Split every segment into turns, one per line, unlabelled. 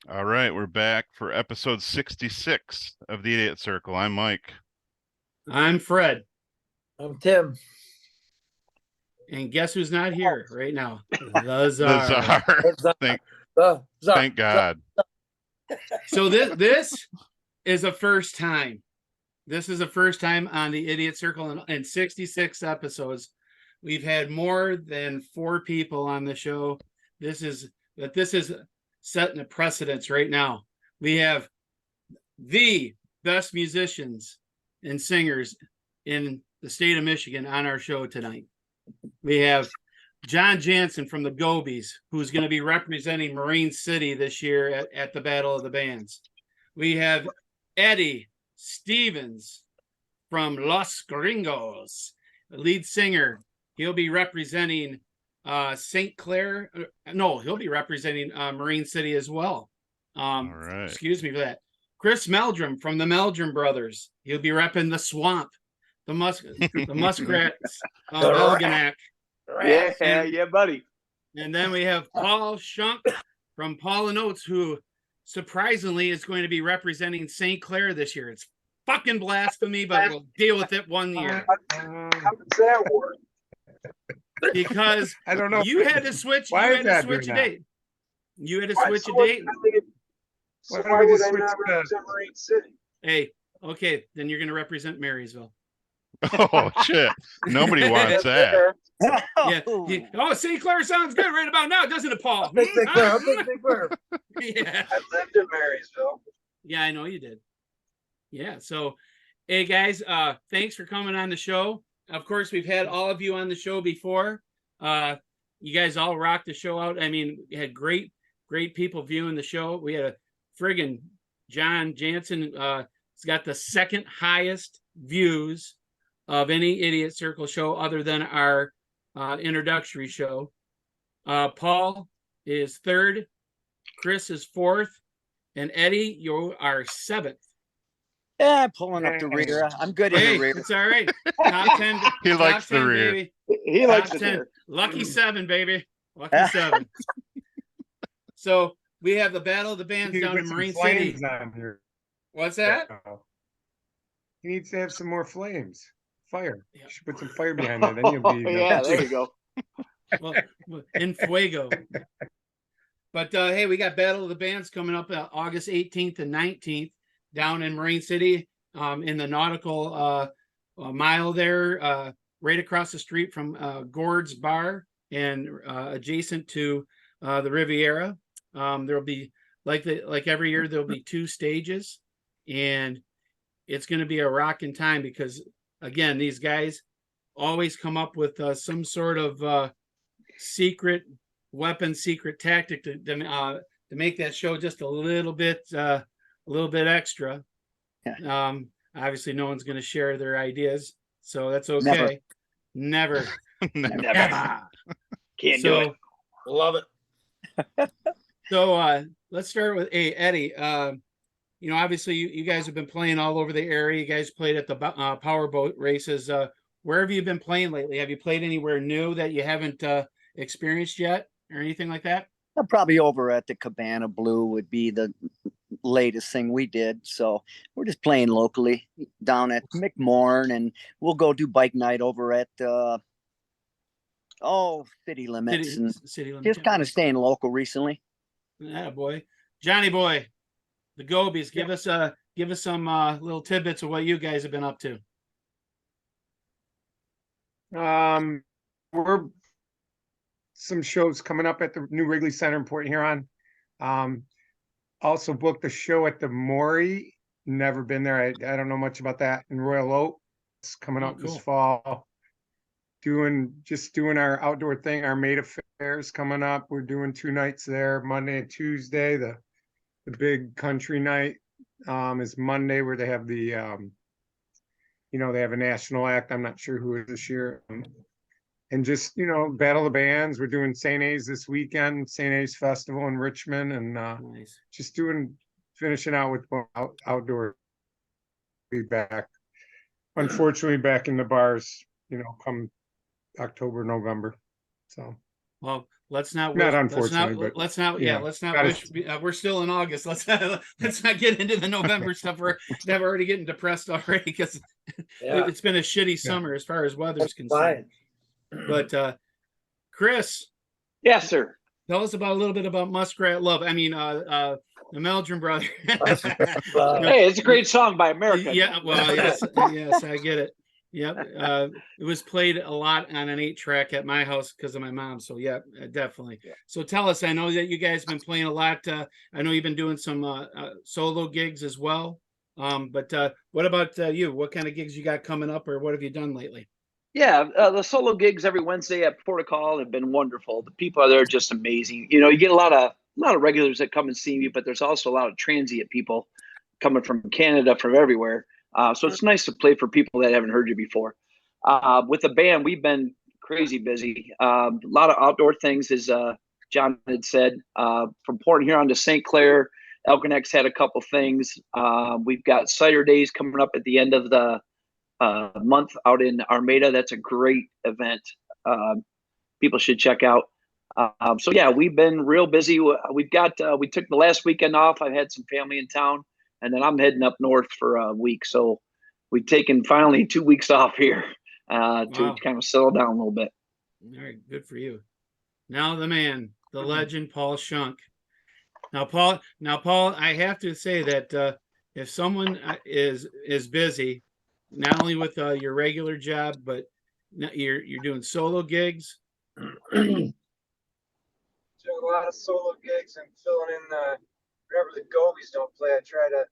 All right, we're back for episode 66 of the Idiot Circle. I'm Mike.
I'm Fred.
I'm Tim.
And guess who's not here right now? The
The
Czar.
Czar. Thank God.
So this is a first time. This is the first time on the Idiot Circle in 66 episodes. We've had more than 4 people on the show. This is setting a precedence right now. We have the best musicians and singers in the state of Michigan on our show tonight. We have John Janssen from the Gobies, who's going to be representing Marine City this year at the Battle of the Bands. We have Eddie Stevens from Los Gringos, the lead singer. He'll be representing St. Clair. No, he'll be representing Marine City as well.
All right.
Excuse me for that. Chris Meldrum from the Meldrum Brothers. He'll be repping the swamp, the muskrats, Elginak.
Yeah, buddy.
And then we have Paul Shonk from Paul and Oates, who surprisingly is going to be representing St. Clair this year. It's fucking blasphemy, but we'll deal with it one year.
How does that work?
Because
I don't know.
You had to switch.
Why
you
is
had
that
to switch a
doing
date. You had to switch a date.
So
Why
why
don't we
would
just
I
switch
not
to-
represent Marine City?
Hey, okay, then you're going to represent Marysville.
Oh, shit. Nobody wants that.
Yeah. Oh, St. Clair sounds good right about now, doesn't it, Paul?
Big Clair. Big Clair.
Yeah.
I lived in Marysville.
Yeah, I know you did. Yeah. So, hey guys, thanks for coming on the show. Of course, we've had all of you on the show before. You guys all rocked the show out. I mean, we had great people viewing the show. We had a friggin' John Janssen. He's got the second highest views of any Idiot Circle show other than our introductory show. Paul is 3rd. Chris is 4th. And Eddie, you are 7th.
Yeah, pulling up the rear. I'm good in
Hey,
the rear.
it's all right. Top 10.
He likes the
10,
rear.
baby.
He likes
Top
it
10.
there.
Lucky 7, baby. Lucky 7. So we have the Battle of the Bands
You
down
put
in
some
Marine City.
flames on here.
What's that?
He needs to have some more flames. Fire.
Yeah.
You should put some fire behind it. Then you'll be.
Yeah, there you go.
Well, in fuego. But hey, we got Battle of the Bands coming up August 18th and 19th down in Marine City, in the nautical mile there, right across the street from Gord's Bar and adjacent to the Riviera. There'll be like every year there'll be 2 stages, and it's going to be a rocking time because again, these guys always come up with some sort of secret weapon, secret tactic to make that show just a little bit extra.
Yeah.
Obviously, no one's going to share their ideas, so that's okay. Never.
Never. Can't do it.
Love it.
So let's start with Eddie. Obviously you guys have been playing all over the area. You guys played at the powerboat races. Where have you been playing lately? Have you played anywhere new that you haven't experienced yet or anything like that?
Probably over at the Cabana Blue would be the latest thing we did. So we're just playing locally down at McMorn, and we'll go do bike night over at City Limits, and
City Limits.
just kind of staying local recently.
Yeah, boy. Johnny boy, the Gobies, give us some little tidbits of what you guys have been up to.
We're some shows coming up at the new Wrigley Center in Port Huron. Also booked a show at the Maury. Never been there. I don't know much about that. In Royal Oak, it's coming up this fall. Doing our outdoor thing. Our Made Affairs coming up. We're doing 2 nights there, Monday and Tuesday. The big country night is Monday, where they have the they have a national act. I'm not sure who it is this year. And just, Battle of the Bands. We're doing St. A's this weekend, St. A's Festival in Richmond, and
Nice.
just finishing out with outdoor. Be back. Unfortunately, back in the bars, come October, November. So.
Well, let's not
Not
wish,
unfortunately, but
let's not
yeah,
let's not
gotta-
wish, we're still in August. Let's not get into the November stuff. We're already getting depressed already because
Yeah.
it's been a shitty summer as far as weather's concerned. But Chris,
Yes, sir.
tell us about a little bit about Muskrat Love. I mean, the Meldrum brother.
Hey, it's a great song by America.
Yeah, well, yes, yes, I get it. Yep. It was played a lot on an 8-track at my house because of my mom. So yeah, definitely. So tell us, I know that you guys have been playing a lot. I know you've been doing some solo gigs as well. But what about you? What kind of gigs you got coming up, or what have you done lately?
Yeah, the solo gigs every Wednesday at Protocol have been wonderful. The people are there just amazing. You know, you get a lot of regulars that come and see me, but there's also a lot of transient people coming from Canada, from everywhere. So it's nice to play for people that haven't heard you before. With the band, we've been crazy busy. A lot of outdoor things, as John had said. From Port Huron to St. Clair, Elginex had a couple things. We've got cider days coming up at the end of the month out in Armada. That's a great event. People should check out. So yeah, we've been real busy. We took the last weekend off. I've had some family in town, and then I'm heading up north for a week. So we've taken finally 2 weeks off here to kind of settle down a little bit.
All right, good for you. Now the man, the legend, Paul Shonk. Now, Paul, I have to say that if someone is busy, not only with your regular job, but you're doing solo gigs.
Doing a lot of solo gigs and filling in whenever the Gobies don't play. I try to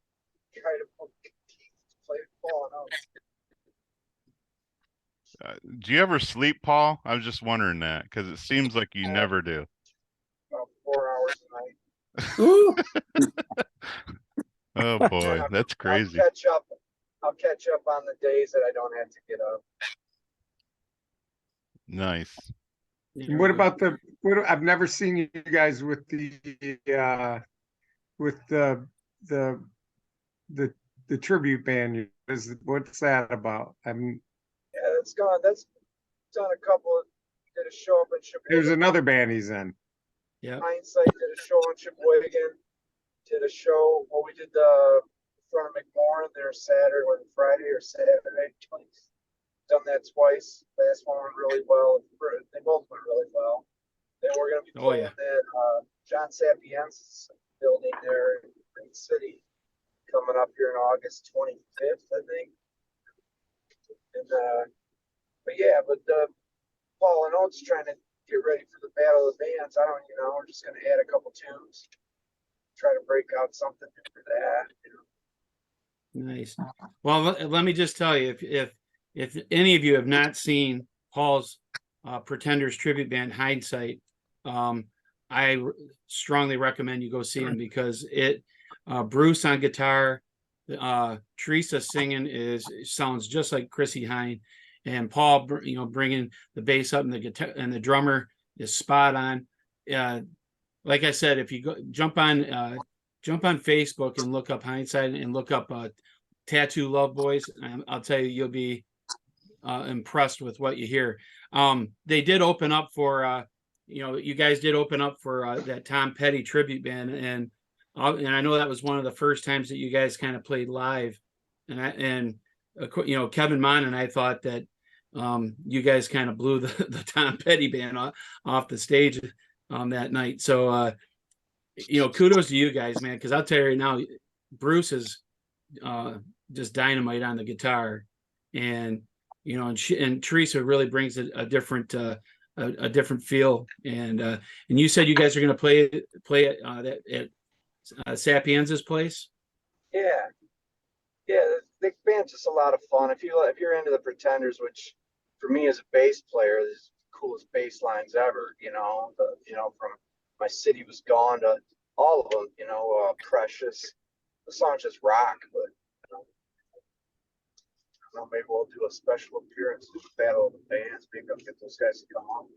play Paul and Oates.
Do you ever sleep, Paul? I was just wondering that because it seems like you never do.
About 4 hours a night.
Oh boy, that's crazy.
I'll catch up on the days that I don't have to get up.
Nice.
What about I've never seen you guys with the tribute band. What's that about?
Yeah, that's gone. That's done a couple. Did a show up in Sheboygan.
There's another band he's in.
Yeah.
Hindsight did a show in Sheboygan. Did a show. Well, we did the front of McMorrin there Friday or Saturday. Twice. Done that twice. Last one went really well. They both went really well. Then we're going to be playing at John Sapien's building there in Green City coming up here in August 25th, I think. And but Paul and Oates trying to get ready for the Battle of the Bands. We're just going to add a couple tunes, try to break out something for that.
Nice. Well, let me just tell you, if any of you have not seen Paul's Pretenders tribute band Hindsight, I strongly recommend you go see him because Bruce on guitar, Teresa singing sounds just like Chrissy Hine, and Paul, bringing the bass up and the guitar and the drummer is spot on. Like I said, if you jump on Facebook and look up Hindsight and look up Tattoo Love Boys, I'll tell you'll be impressed with what you hear. They did open up for you guys did open up for that Tom Petty tribute band, and I know that was one of the first times that you guys kind of played live, and Kevin Mon and I thought that you guys kind of blew the Tom Petty band off the stage that night. So kudos to you guys, man, because I'll tell you right now, Bruce is just dynamite on the guitar, and and Teresa really brings a different feel. And you said you guys are going to play at Sapienza's place.
Yeah, the band's just a lot of fun. If you're into the Pretenders, which for me as a bass player is the coolest bass lines ever. From My City Was Gone to all of them. Precious. The songs just rock, but. Maybe we'll do a special appearance at the Battle of the Bands. Maybe I'll get those guys to come on.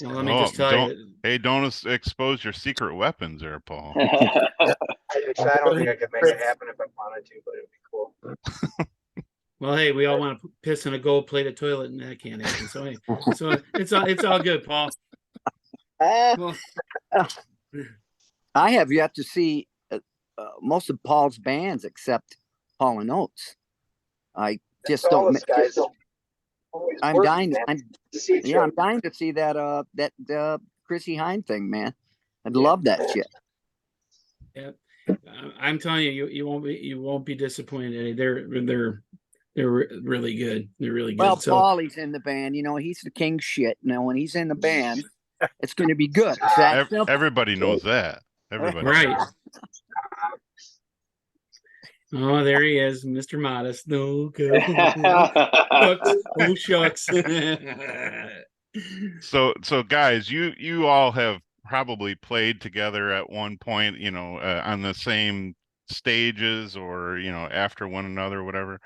Well, let me just tell you.
Hey, don't expose your secret weapons there, Paul.
I don't think I could make it happen if I wanted to, but it would be cool.
Well, hey, we all want to piss in a gold-plated toilet, and that can't happen. So, so it's all good, Paul. Well,
I have yet to see most of Paul's bands except Paul and Oates. I just
All
don't.
those guys always
I'm
working,
dying.
man,
I'm
to see each
yeah. I'm
other.
dying to see that Chrissy Hine thing, man. I'd
Yeah.
love that shit.
yeah, I'm telling you, you won't be disappointed, Eddie. They're really good. They're really good.
Well,
So
Paulie's in the band. You know, he's the king shit. Now, when he's in the band, it's going to be good. It's that simple.
Everybody knows that. Everybody.
right. Oh, there he is, Mr. Modest. No, go. Shucks.
So guys, you all have probably played together at one point, on the same stages or, after one another, whatever.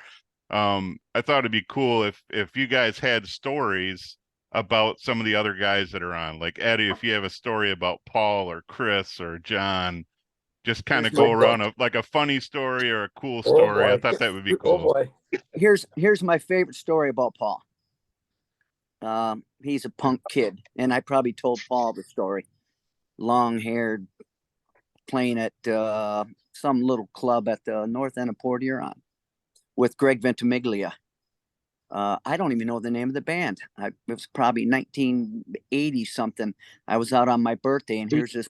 I thought it'd be cool if you guys had stories about some of the other guys that are on. Like Eddie, if you have a story about Paul or Chris or John, just kind of
Here's
go
my
around
book.
like a funny story or a cool
Oh,
story. I
boy.
thought that would be
Oh
cool.
boy.
Here's my favorite story about Paul. He's a punk kid, and I probably told Paul the story. Long-haired, playing at some little club at the north end of Port Huron with Greg Ventimiglia. I don't even know the name of the band. It was probably 1980 something. I was out on my birthday, and here's this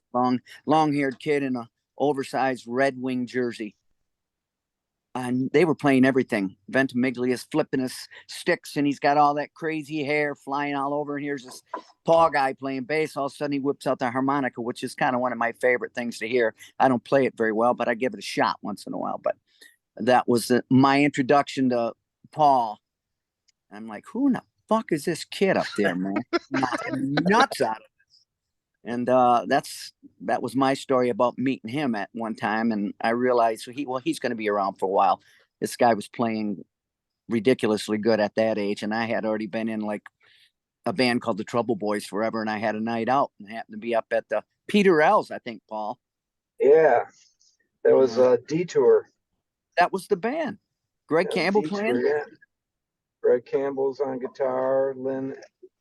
long-haired kid in a oversized Red Wing jersey. And they were playing everything. Ventimiglia's flipping his sticks, and he's got all that crazy hair flying all over. And here's this Paul guy playing bass. All of a sudden, he whips out the harmonica, which is kind of one of my favorite things to hear. I don't play it very well, but I give it a shot once in a while. But that was my introduction to Paul. I'm like, who in the fuck is this kid up there, man? Knocking nuts out of it. And that was my story about meeting him at one time. And I realized he's going to be around for a while. This guy was playing ridiculously good at that age. And I had already been in like a band called the Trouble Boys forever. And I had a night out and happened to be up at the Peter L's, I think, Paul.
Yeah. That was a Detour.
That was the band. Greg
That was
Campbell
Detour,
playing?
yeah. Greg Campbell's on guitar, Lynn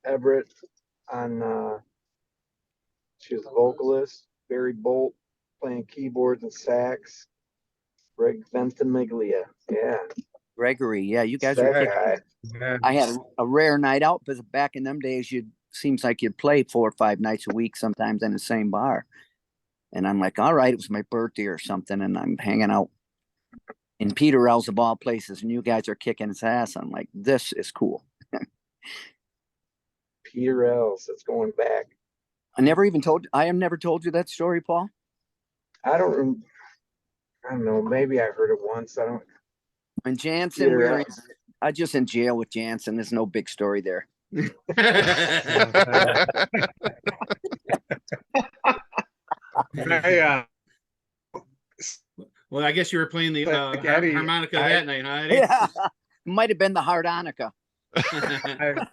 Everett on she was the vocalist, Barry Bolt playing keyboards and sax, Greg Ventimiglia. Yeah.
Gregory. Yeah, you guys are
That
kicking.
guy.
I had a rare night out because back in them days, seems like you'd play 4 or 5 nights a week, sometimes in the same bar. And I'm like, all right, it was my birthday or something, and I'm hanging out in Peter L's of all places, and you guys are kicking his ass. I'm like, this is cool.
Peter L's. That's going back.
I have never told you that story, Paul.
I don't know. Maybe I heard it once. I don't.
When Janssen, I just in jail with Janssen. There's no big story there.
Well, I guess you were playing the
Eddie,
harmonica that night, huh, Eddie?
Yeah, might have been the harmonica.
The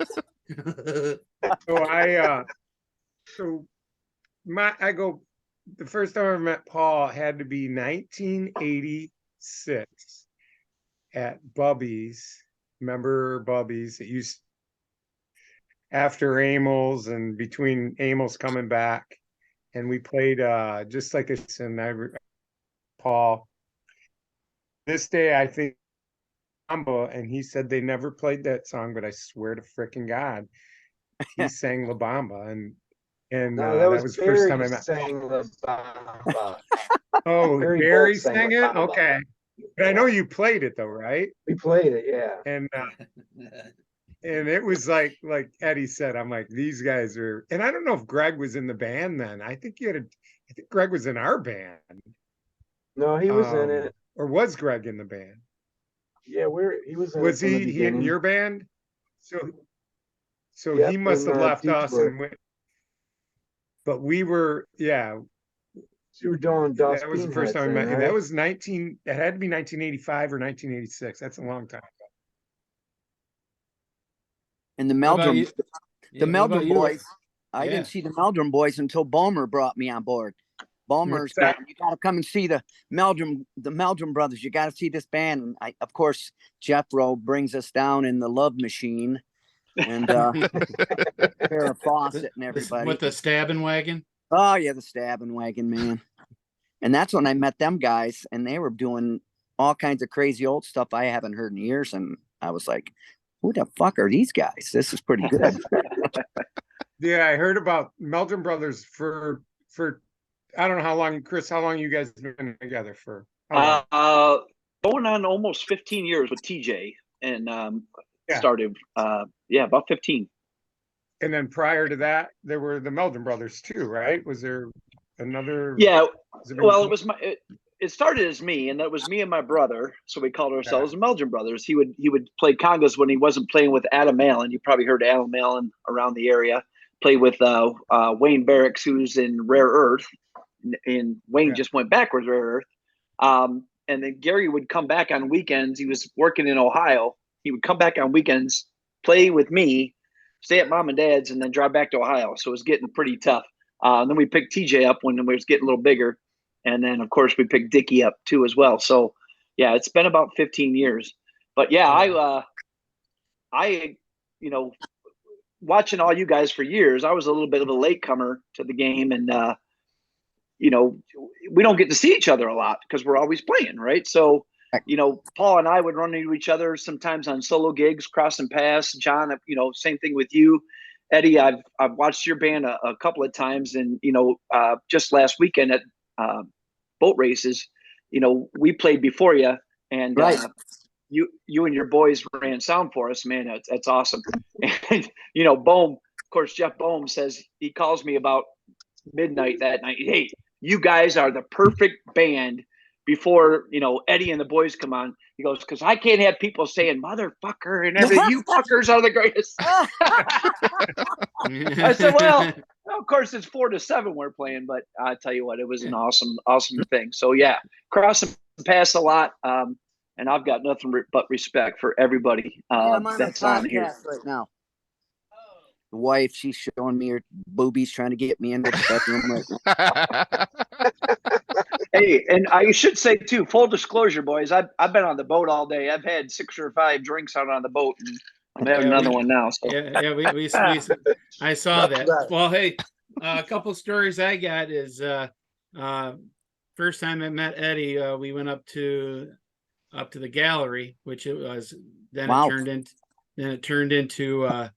first time I met Paul had to be 1986 at Bubby's. Remember Bubby's? It used after Amels and between Amels coming back, and we played just like this. And Paul. This day, I think, and he said they never played that song, but I swear to frickin' God, he sang La Bamba, and
No,
that was the first time I met.
Sang La Bamba.
Oh, Barry sang
La
it.
Bamba.
Okay, but I know you played it though, right?
We played it, yeah.
And it was like Eddie said, I'm like, these guys are, and I don't know if Greg was in the band then. I think Greg was in our band.
No, he was in it.
Or was Greg in the band?
Yeah, he was in
Was he in your band? So he must have left us and went. But we were, yeah.
You were doing Dust.
That was the first time I met you. That was it had to be 1985 or 1986. That's a long time ago.
And the Meldrum, boys. I
Yeah.
didn't see the Meldrum boys until Bomer brought me on board. Bomer's band. You got to come and see the Meldrum brothers. You got to see this band. And of course, Jethro brings us down in the Love Machine. and Farrah Fawcett and everybody.
With the stabbing wagon.
Oh yeah, the stabbing wagon, man. And that's when I met them guys, and they were doing all kinds of crazy old stuff I haven't heard in years. And I was like, who the fuck are these guys? This is pretty good.
Yeah, I heard about Meldrum Brothers for I don't know how long, Chris, how long you guys been together for?
Going on almost 15 years with TJ, and started about 15.
And then prior to that, there were the Meldrum Brothers too, right? Was there another?
Yeah, well, it started as me, and that was me and my brother. So we called ourselves the Meldrum Brothers. He would play congas when he wasn't playing with Adam Allen. You probably heard Adam Allen around the area. Played with Wayne Barracks, who's in Rare Earth, and Wayne just went backwards Rare Earth. And then Gary would come back on weekends. He was working in Ohio. He would come back on weekends, play with me, stay at mom and dad's, and then drive back to Ohio. So it was getting pretty tough. And then we picked TJ up when we was getting a little bigger. And then, of course, we picked Dickie up too as well. So, yeah, it's been about 15 years. But, yeah, I watching all you guys for years, I was a little bit of a latecomer to the game. And, we don't get to see each other a lot because we're always playing, right? So, Paul and I would run into each other sometimes on solo gigs, crossing paths. John, same thing with you. Eddie, I've watched your band a couple of times, and just last weekend at boat races, we played before you, and you and your boys ran sound for us, man. That's awesome. And Bohm, of course, Jeff Bohm says, he calls me about midnight that night. Hey, you guys are the perfect band before Eddie and the boys come on. He goes, because I can't have people saying motherfucker and everything. You fuckers are the greatest. I said, well, of course it's 4-7 we're playing, but I tell you what, it was an awesome thing. So yeah, cross and pass a lot. And I've got nothing but respect for everybody that's on here
right now. The wife, she's showing me her boobies, trying to get me into the bedroom.
Hey, and I should say too, full disclosure, boys, I've been on the boat all day. I've had 6 or 5 drinks out on the boat, and I'm having another one now. So.
We I saw that. Well, hey, a couple stories I got is first time I met Eddie, we went up to the gallery, which it was then it turned into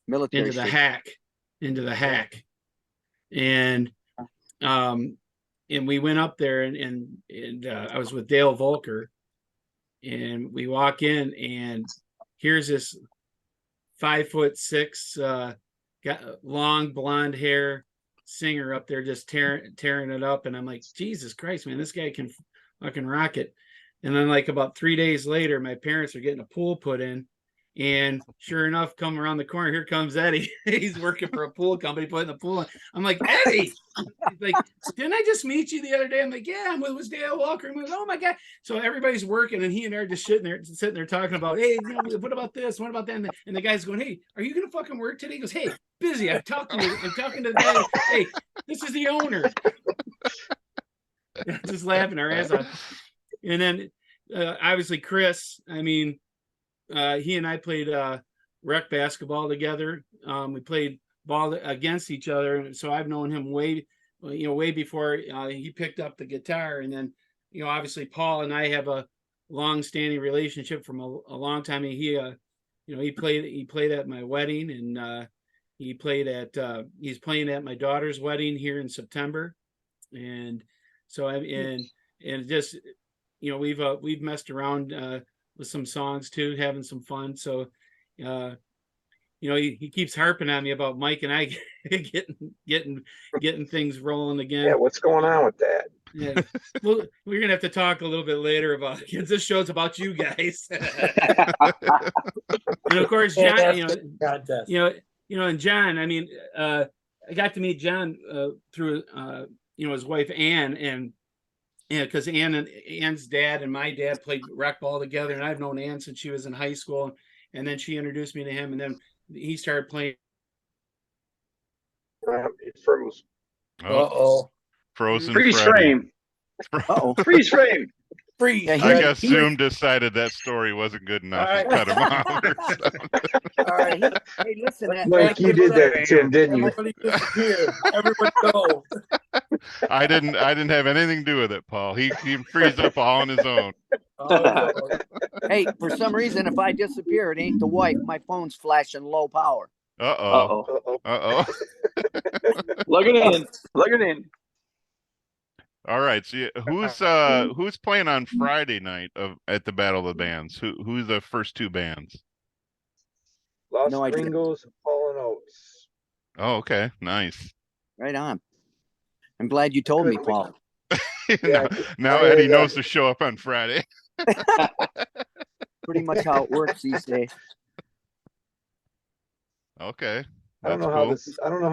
military
into the hack, and we went up there, and I was with Dale Volker, and we walk in, and here's this 5'6", got long blonde hair singer up there just tearing it up, and I'm like, Jesus Christ, man, this guy can fucking rock it. And then like about 3 days later, my parents are getting a pool put in. And sure enough, come around the corner, here comes Eddie. He's working for a pool company, putting the pool on. I'm like, Eddie, he's like, didn't I just meet you the other day? I'm like, yeah, I'm with Dale Walker. I'm like, oh my God. So everybody's working, and he and I are just sitting there talking about, hey, what about this? What about that? And the guy's going, hey, are you gonna fucking work today? He goes, hey, busy. I'm talking to the guy. Hey, this is the owner. Just laughing our ass off. And then obviously Chris, I mean, he and I played rec basketball together. We played ball against each other, so I've known him way before he picked up the guitar. And then, obviously Paul and I have a long-standing relationship from a long time. He played at my wedding, and he's playing at my daughter's wedding here in September. And so just we've messed around with some songs too, having some fun. So, he keeps harping on me about Mike and I getting things rolling again.
Yeah, what's going on with that?
Yeah, well, we're gonna have to talk a little bit later about it, because this show's about you guys. And of course, John, and John. I mean, I got to meet John through his wife Ann, and because Ann's dad and my dad played rec ball together, and I've known Ann since she was in high school, and then she introduced me to him, and then he started playing.
It froze.
Uh-oh. Frozen
Freeze
Freddy.
frame. Uh-oh. Freeze frame.
freeze.
Yeah,
I
he-
guess
he-
Zoom decided that story wasn't good enough and cut him off. or something.
All right.
Hey, listen,
Mike, you did that to him, didn't you?
Everybody disappeared. Everybody go.
I didn't have anything to do with it, Paul. He frees up all on his own.
Oh,
hey, for some reason, if I disappear, it ain't the wife. My phone's flashing low power.
Uh-oh.
Uh-oh.
Uh-oh.
Plug it in. Plug it in.
All right. So who's playing on Friday night at the Battle of the Bands? Who's the first two bands?
Los
No idea.
Gringos and Paul and Oates.
Oh, okay. Nice.
Right on. I'm glad you told me,
Good.
Paul.
Now Eddie knows to show up on Friday.
Pretty much how it works these days.
Okay.
I don't
That's
know how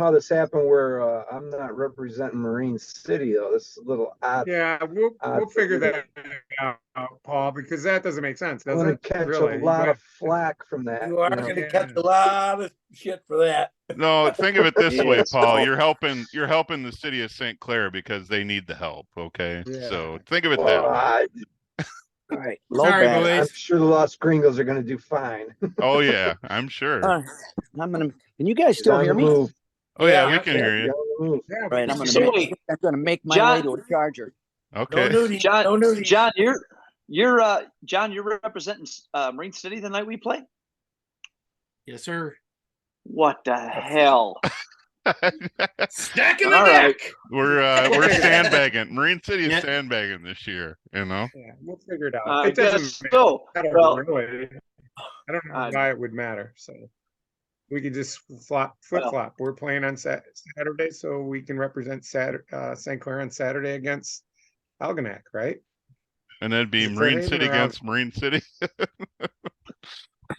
cool.
this happened where I'm not representing Marine City though. This is a little odd.
Yeah, we'll
for
figure
me.
that out, Paul, because that doesn't make sense,
I'm
does
gonna
it?
catch
Really?
a lot of flack from that.
you are
you know.
going to catch a lot of shit for that.
No, think of it this way,
Yes.
Paul. You're helping the city of St. Clair because they need the help. Okay.
Yeah.
So think of it that
Well,
way.
All right. Low
Sorry,
band.
I'm
boys.
sure the Los Gringos are gonna do fine.
Oh yeah, I'm sure.
I'm gonna. Can you guys
He's
still
on
hear
the
me?
move.
Oh yeah, we
Yeah.
can hear
He's
you.
on the move.
Yeah,
Right. I'm gonna.
So
make,
wait,
I'm gonna make my
John-
way to a charger.
No
Okay.
nudie.
John,
No nudie.
John, you're representing Marine City the night we play?
Yes, sir.
What the hell?
Stacking the
All right.
deck.
We're sandbagging. Marine City is
Yeah.
sandbagggging this year. You know.
yeah, we'll figure it out.
I
It
guess
doesn't
so.
matter
Well,
really. I don't know why it would matter. So we could just flip flop. We're playing on Saturday, so we can represent St. Clair on Saturday against Algonac, right?
And that'd be
Is it
Marine
Fairhaven
City
or
against Marine City.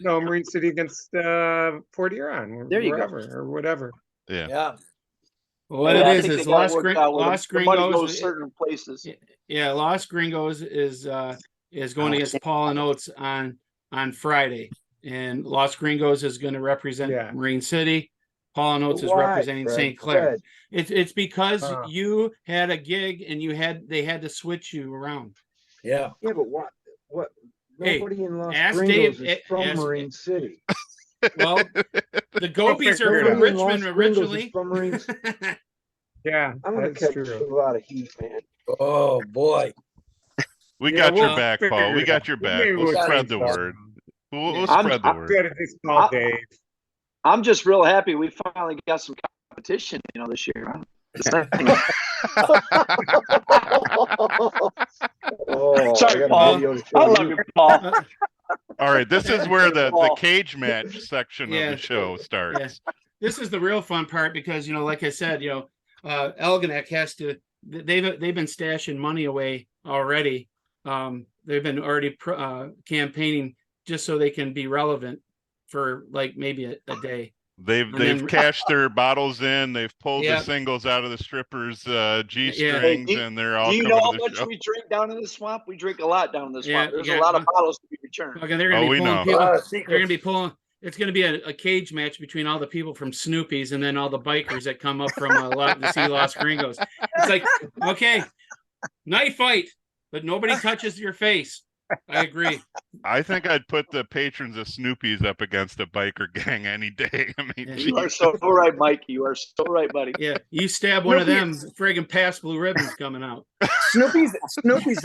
No, Marine City against Port Huron, or
There you go.
wherever or whatever.
Yeah.
Yeah.
What
I
it
think
is
they got it
Los
worked out with
Los
the money
Gringos.
goes certain places.
Yeah, Los Gringos is going against Paul and Oates on Friday, and Los Gringos is going to represent
Yeah.
Marine City. Paul and Oates is
Why,
representing
Fred?
St. Clair.
Fred,
It's because
Uh.
you had a gig and they had to switch you around.
Yeah.
yeah, but what?
Hey,
Nobody in Los
ask
Gringos
Dave-
is from
ask-
Marine City.
Well, the Gobies
figure
are
it
from
out.
Nobody in Los
Richmond
Gringos is
originally.
from Marine City.
Yeah,
I'm gonna
that's
catch
true.
a lot of heat, man.
Oh boy.
We
Yeah,
got your
we'll
back,
figure
Paul. We
it
got
out.
your back.
Maybe
We'll
we'll
spread
change
the
that.
word. We'll
Yeah.
spread the
I'm-
word.
We gotta just call Dave.
I'm just real happy we finally got some competition, this year.
Oh,
Sorry,
I got
Paul.
a video to show
I
you.
love you, Paul.
All right, this is where the
Paul.
cage match section of
Yeah.
the show starts.
This is the real fun part because like I said, Algonac has to. They've been stashing money away already. They've been already campaigning just so they can be relevant for like maybe a day.
They've
then-
cashed their bottles in. They've pulled
Yeah.
the singles out of the strippers' G
Yeah.
strings,
Hey,
and they're all
Do you
coming
know how
to the
much
show.
we drink down in the swamp? We drink a lot down in the
Yeah,
swamp. There's
yeah.
a lot of bottles to be returned.
Okay, they're
Oh,
gonna
we
be pulling
know.
A
people.
lot of
They're gonna
secrets.
be pulling. It's gonna be a cage match between all the people from Snoopy's and then all the bikers that come up from to see Los Gringos. It's like, okay, knife fight, but nobody touches your face. I agree.
I think I'd put the patrons of Snoopy's up against a biker gang any day. I mean,
Yeah.
You are
geez.
so right, Mike. You are so right, buddy.
Yeah, you stab one of them, friggin' past blue ribbons coming out.
Snoopy's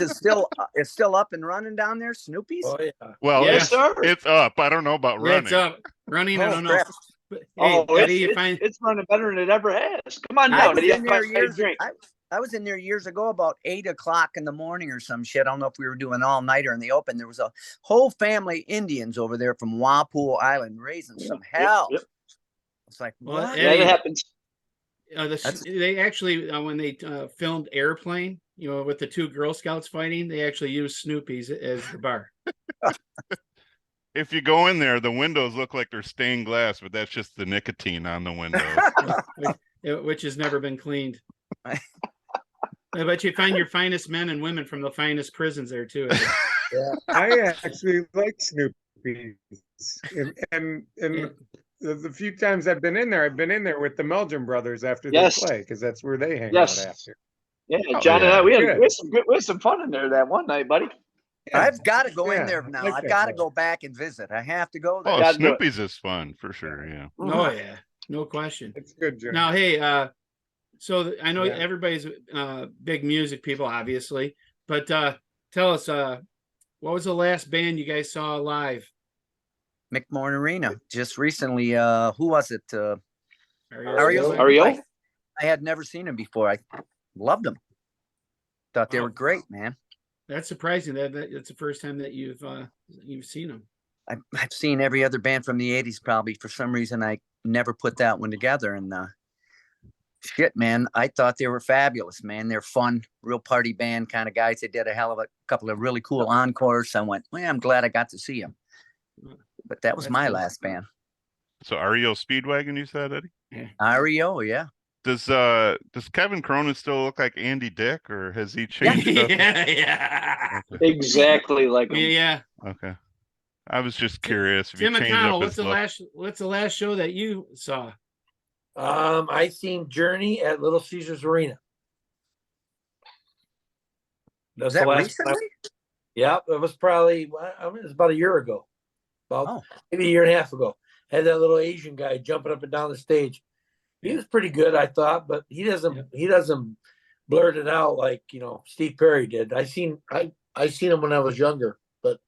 is still up and running down there. Snoopy's.
Oh yeah.
Well,
Yeah.
Yes, sir.
it's up. I don't know about
Yeah,
running.
it's up, running. I
Oh,
don't know.
crap.
But, hey, Eddie, you find
it's running better than it ever has. Come on
I
down,
was
Eddie.
in there
I'll buy you a
years.
drink.
I was in there years ago, about 8 o'clock in the morning or some shit. I don't know if we were doing all nighter in the open. There was a whole family Indians over there from Wapool Island raising some hell.
Yep.
It's like,
Well,
what?
Yeah,
Eddie-
that happens.
they actually when they filmed Airplane, with the two Girl Scouts fighting, they actually used Snoopy's as the bar.
If you go in there, the windows look like they're stained glass, but that's just the nicotine on the windows.
which has never been cleaned. I bet you find your finest men and women from the finest prisons there too. Eddie.
I actually like Snoopy's, and
Yeah.
the few times I've been in there with the Meldrum brothers after
Yes.
they play, because that's where they hang
Yes.
out after.
Yeah,
Oh,
John and
yeah.
I, we
Good.
had some fun in there that one night, buddy.
I've got to go in
Yeah,
there
I
now.
like
I've
that
got to
place.
go back and visit. I have to go there.
Oh,
Gotta do it.
Snoopy's is fun for sure. Yeah.
Oh yeah, no question.
It's good, Joe.
Now, hey, I know
Yeah.
everybody's big music people, obviously, but tell us, what was the last band you guys saw live?
McMorran Arena just recently. Who was it?
REO?
REO?
I had never seen him before. I loved them. Thought they
Wow.
were great, man.
That's surprising. That's the first time that you've seen them.
I've seen every other band from the '80s. Probably for some reason I never put that one together. And shit, man, I thought they were fabulous, man. They're fun, real party band kind of guys. They did a hell of a couple of really cool encores. I went, well, I'm glad I got to see them. But that was
That's
my
cool.
last band.
So REO Speedwagon, you said, Eddie?
REO, yeah.
Does Kevin Cronin still look like Andy Dick, or has he
Yeah.
changed up?
Yeah.
Okay.
Exactly like him.
Yeah.
Okay. I was just curious if he
Tim
changed
McConnell,
up
what's
his look.
what's the last show that you saw?
I seen Journey at Little Caesars Arena. That's
Was that
the last time.
recently?
Yeah, it was probably, I mean, it was about a year ago,
Oh.
maybe a year and a half ago. Had that little Asian guy jumping up and down the stage. He was pretty good, I thought, but he doesn't blurt it out like Steve Perry did. I seen him when I was younger, but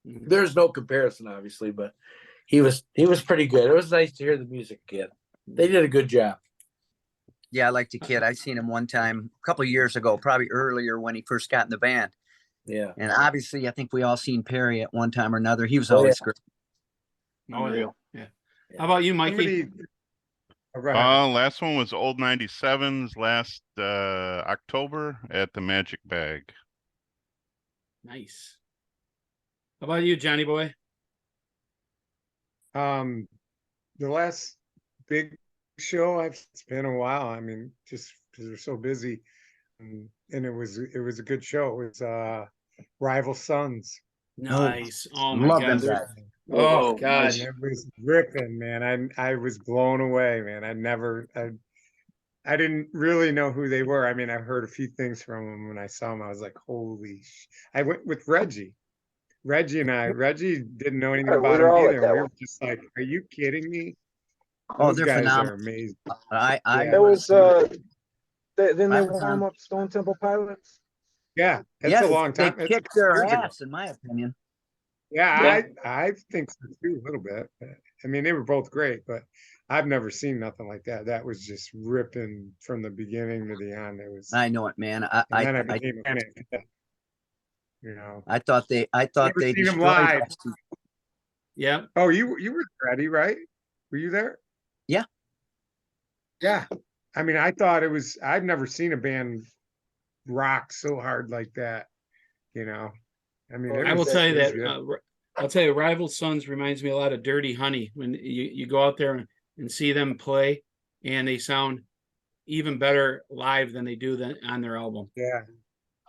there's no comparison, obviously. But he was pretty good. It was nice to hear the music again. They did a good job.
Yeah, I like the kid. I seen him one time a couple of years ago, probably earlier when he first got in the band.
Yeah.
And obviously, I think we all seen Perry at one time or another. He was
Oh,
always
yeah.
great.
Unreal. Yeah. How about you, Mikey?
Oh, go ahead.
Last one was Old 97s last October at the Magic Bag.
Nice. How about you, Johnny boy?
The last big show it's been a while. I mean, just because we're so busy, and it was a good show. It was Rival Sons.
Nice. Oh my
Love
God.
them guys.
Oh
I
God.
mean, it was ripping, man. I was blown away, man. I didn't really know who they were. I mean, I've heard a few things from them. When I saw them, I was like, holy I went with Reggie. Reggie didn't know anything
Yeah,
about
we were
him
all at
either.
that
We were
one.
just like, are you kidding me?
Oh,
Those
they're
guys
phenomenal.
are amazing.
I
Yeah.
It was then
I
they
was
warm
on-
up Stone Temple Pilots.
Yeah, it's
yes,
a long time.
They
It's
kicked their
years ago.
ass, in my opinion.
Yeah, I think so too, a little bit. I mean, they were both great, but I've never seen nothing like that. That was just ripping from the beginning to the end. It was,
I know it, man.
and then I became a fan of it,
I thought they
Never
they
seen them
destroyed
live.
us.
Yeah.
Oh, you were ready, right? Were you there?
Yeah.
Yeah. I mean, I thought I've never seen a band rock so hard like that. I mean,
Well,
I will tell you
it was
that
good.
I'll tell you, Rival Sons reminds me a lot of Dirty Honey when you go out there and see them play, and they sound even better live than they do on their album.
Yeah.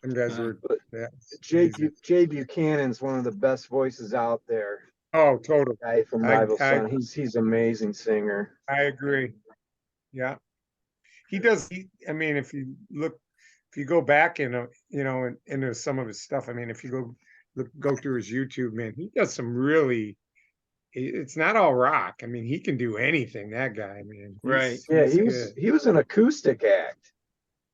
Them guys were, yeah.
Jay Buchanan's one of the best voices out there.
Oh, totally.
Guy from Rival Son. He's amazing singer.
I agree. Yeah. He does. I mean, if you go back into some of his stuff, I mean, if you go through his YouTube, man, he does some really, it's not all rock. I mean, he can do anything, that guy. I mean,
Right.
Yeah,
he's
he was an acoustic act.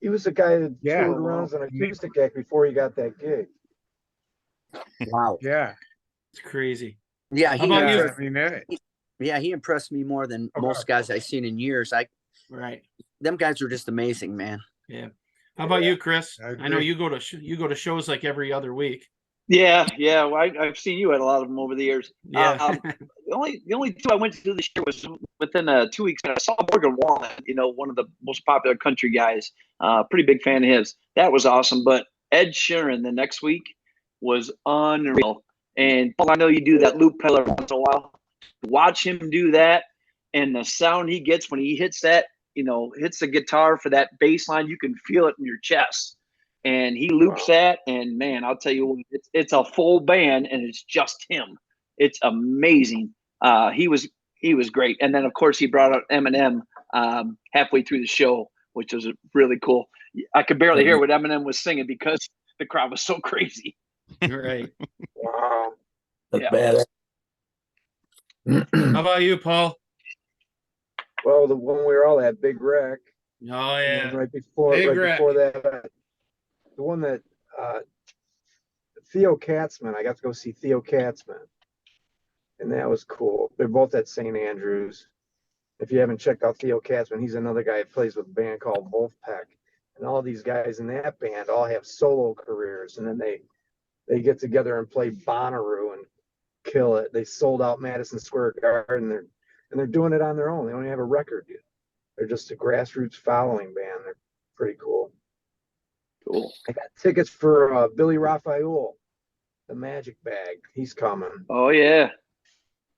He was a guy that
Yeah.
toured around as an acoustic act before he got that gig.
Wow.
Yeah.
It's crazy.
Yeah,
How about you?
I mean,
he impressed me more than
Okay.
most guys I've seen in years.
Right.
Them guys were just amazing, man.
Yeah. How about you, Chris?
I
I know
agree.
you go to shows like every other week.
Yeah. Well, I've seen you at a lot of them over the years.
Yeah.
The only two I went to this year was within 2 weeks. I saw Morgan Wallen, one of the most popular country guys. Pretty big fan of his. That was awesome. But Ed Sheeran the next week was unreal. And Paul, I know you do that loop pedal every once in a while. Watch him do that, and the sound he gets when he hits that, hits the guitar for that bass line, you can feel it in your chest. And he loops that, and man, I'll tell you, it's a full band, and it's just him. It's amazing. He was great. And then of course he brought out Eminem halfway through the show, which was really cool. I could barely hear what Eminem was singing because the crowd was so crazy.
Right.
Wow.
That's
Yeah.
bad.
How about you, Paul?
Well, the one we were all at, Big Wreck.
Oh
And then
yeah.
right before
Big
that, the one that Theo Katzman, I got to go see Theo Katzman. And that was cool. They're both at St. Andrews. If you haven't checked out Theo Katzman, he's another guy that plays with a band called Wolfpack. And all these guys in that band all have solo careers. And then they get together and play Bonnaroo and kill it. They sold out Madison Square Garden. They're doing it on their own. They don't even have a record yet. They're just a grassroots following band. They're pretty cool.
Cool.
I got tickets for Billy Raphael, the Magic Bag. He's coming.
Oh yeah.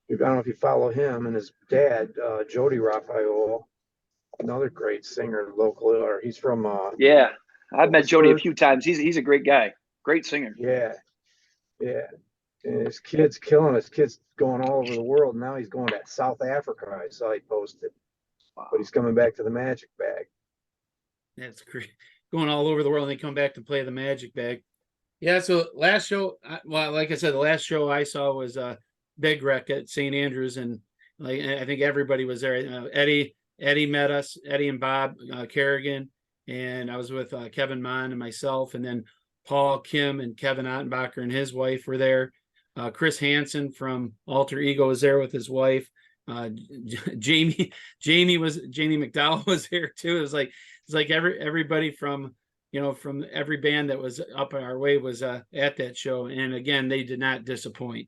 I don't know if you follow him and his dad, Jody Raphael, another great singer locally, or he's from
Yeah. I've met Jody a
Pittsburgh.
few times. He's a great guy. Great singer.
Yeah, yeah. And his kid's killing. His kid's going all over the world. Now he's going to South Africa. I saw he posted, but he's coming back to the Magic Bag.
That's great. Going all over the world and they come back to play the Magic Bag. Yeah, so last show, well, like I said, the last show I saw was Big Wreck at St. Andrews, and like I think everybody was there. Eddie met us, Eddie and Bob Kerrigan, and I was with Kevin Mon and myself, and then Paul Kim and Kevin Ottenbacher and his wife were there. Chris Hansen from Alter Ego was there with his wife. Jamie McDowell was there too. It was like everybody from from every band that was up our way was at that show. And again, they did not disappoint.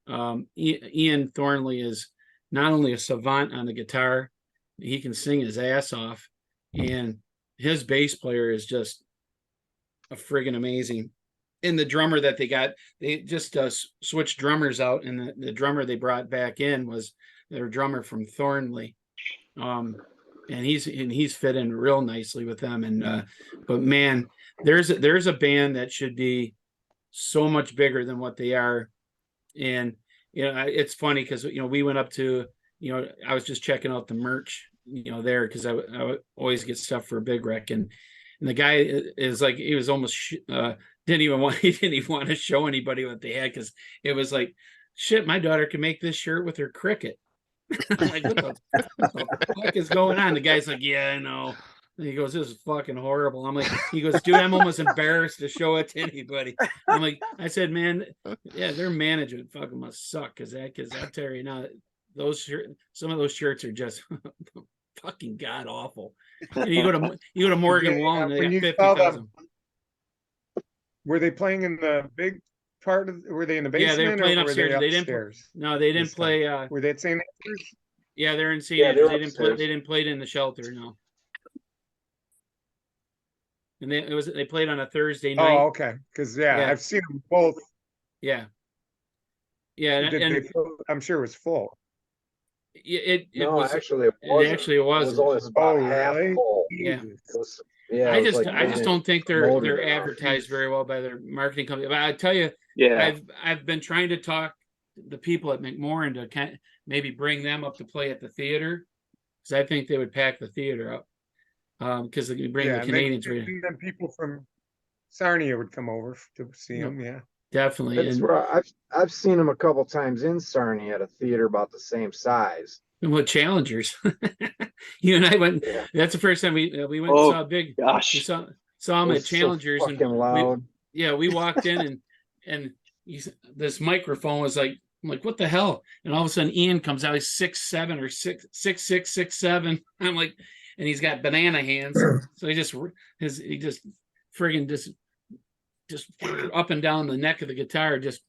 Ian Thornley is not only a savant on the guitar, he can sing his ass off, and his bass player is just a friggin' amazing. And the drummer that they just switched drummers out, and the drummer they brought back in was their drummer from Thornley. And he's fit in real nicely with them. And but man, there's a band that should be so much bigger than what they are. And it's funny because we went up to I was just checking out the merch there because I always get stuff for a Big Wreck, and the guy is like, he was almost didn't even want to show anybody what they had, because it was like, shit, my daughter can make this shirt with her cricket. Like, what the fuck is going on? The guy's like, yeah, I know. And he goes, this is fucking horrible. I'm like, he goes, dude, I'm almost embarrassed to show it to anybody. I'm like, I said, man, yeah, their management fucking must suck, because I tell you now, some of those shirts are just fucking god awful. You go to Morgan Wallen, they got 50,000.
Were they playing in the big part of? Were they in the basement?
Yeah, they were playing upstairs.
They
upstairs. No, they didn't play.
Were they at St. Andrews?
Yeah, they're in St.
Yeah,
Andrews.
they're upstairs.
They didn't play it in the shelter. No. And they played on a Thursday night.
Oh, okay. Because
Yeah.
I've seen them both.
Yeah. Yeah,
I'm sure it was full.
it
No,
was
actually, it
it actually
It was
wasn't.
only about
Oh,
half
really?
full.
Yeah.
Yeah,
I
it was
just
like
I just
they
don't think
promoted
they're
it enough.
advertised very well by their marketing company. But I tell you,
Yeah.
I've been trying to talk the people at McMorran to maybe bring them up to play at the theater, because I think they would pack the theater up. Because they bring the Canadians.
And then people from Sarnia would come over to see them. Yeah,
Definitely.
That's
And
where I've seen them a couple times in Sarnia at a theater about the same size.
what Challengers? You and I went.
Yeah.
That's the first time we went
Oh,
and saw Big. We
Gosh.
saw
It
them at
was so
Challengers,
fucking
and
loud.
we walked in and this microphone was like, I'm like, what the hell? And all of a sudden Ian comes out. He's 6'7" or 6'7". I'm like, and he's got banana hands. So he just friggin' just up and down the neck of the guitar, just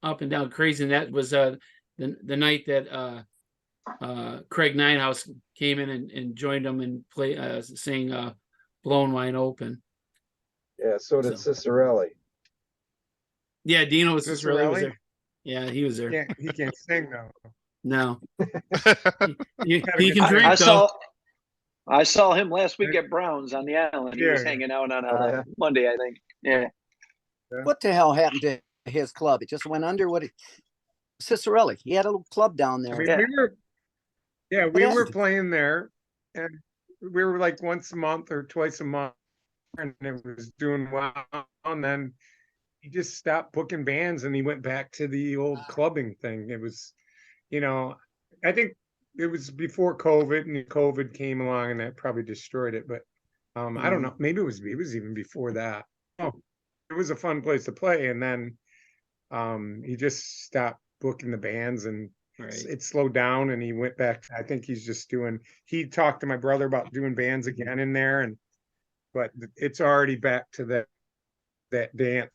up and down crazy. And that was the night that Craig Ninehouse came in and joined them and sang Blown Wide Open.
Yeah, so did Cicerelli.
Yeah, Dino was
Cicerelli?
was there. Yeah, he was there.
he can't sing though.
No, he can drink
I
though.
saw him last week at Brown's on the island. He was hanging out on
yeah.
Monday, I think. Yeah.
What the hell happened to his club? It just went under. Cicerelli, he had a little club down there.
Yeah.
We were playing there, and we were like once a month or twice a month, and it was doing well. And then he just stopped booking bands and he went back to the old clubbing thing. It was, I think it was before COVID, and COVID came along and that probably destroyed it. But I don't know. Maybe it was even before that. Oh, it was a fun place to play, and then he just stopped booking the bands, and it slowed down, and he went back. I think he's just doing. He talked to my brother about doing bands again in there, but it's already back to that dance.